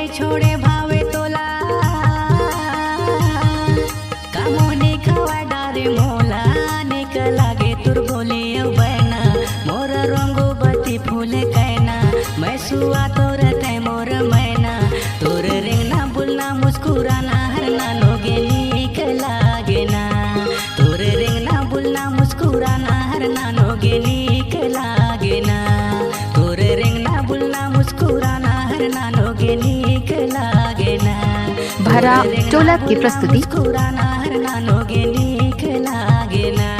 नहीं छोड़े भावे तोला कामोने खवा डारे मोला निकला गे तुर बोले बहना मोर रंगो बती फूल कहना मैं सुआ तोर तय मोर मैना तोर रेंगना बुलना मुस्कुराना हरना लोगे नीक लागे ना तोर रेंगना बुलना मुस्कुराना हरना लोगे नीक लागे ना तोर रेंगना बुलना मुस्कुराना हरना लोगे नीक लागे ना भरा टोला की प्रस्तुति मुस्कुराना हरना लोगे नीक लागे ना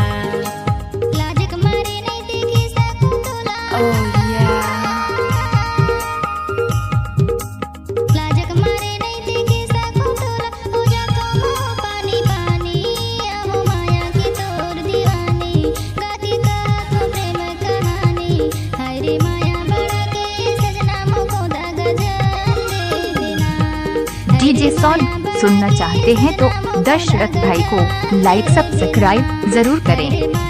डीजे सॉन्ग सुनना चाहते हैं तो दशरथ भाई को लाइक सब्सक्राइब जरूर करें।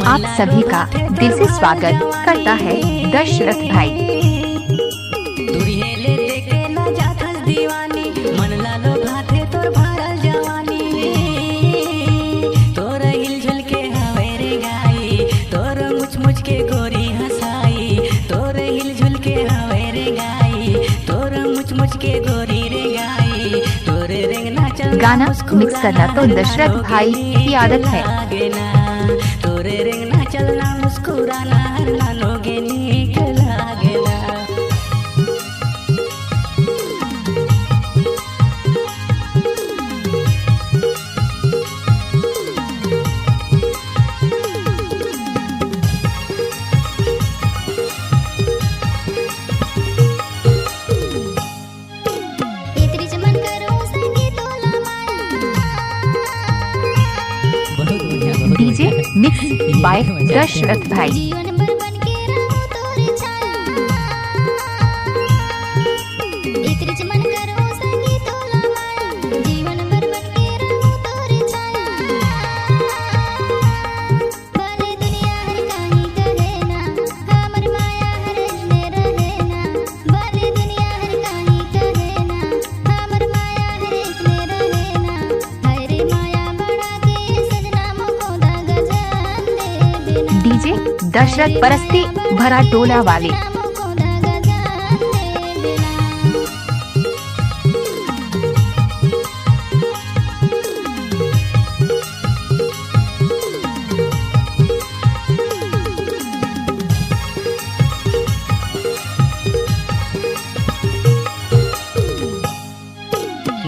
आप सभी का दिल से स्वागत करता है दशरथ भाई। दूरिये ले देखे ना जाथस दीवानी मन लालो भाथे तोर भारल जवानी तोर हिलझुल के हवे रे गाई तोर मुछ मुछ के गोरी हंसाई तोर हिलझुल के हवे रे गाई तोर मुछ मुछ के गोरी रे गाई तोर रेंगना चल गाना मिक्स करना तो दशरथ भाई की आदत है। तोरे रेंगना चलना मुस्कुराना हरना लोगे नीक लागे ना डीजे मिक्स बाय दशरथ भाई। डीजे दशरथ परस्ती भरा टोला वाले।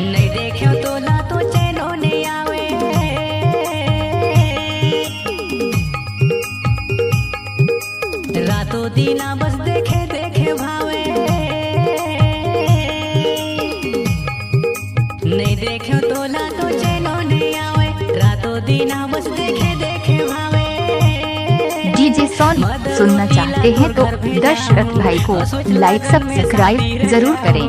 नहीं देखो तोला तो चैनो नहीं आवे रातों दीना बस देखे देखे भावे नहीं देखो तोला तो चैनो नहीं आवे रातों दीना बस देखे देखे भावे डीजे सॉन्ग सुनना चाहते हैं तो दशरथ भाई को लाइक सब्सक्राइब जरूर करें।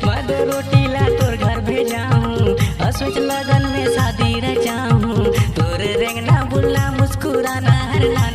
मद रोटी ला तोर घर भेजाऊं असोच लगन में शादी रचाऊं तोर रेंगना बुलना मुस्कुराना हरना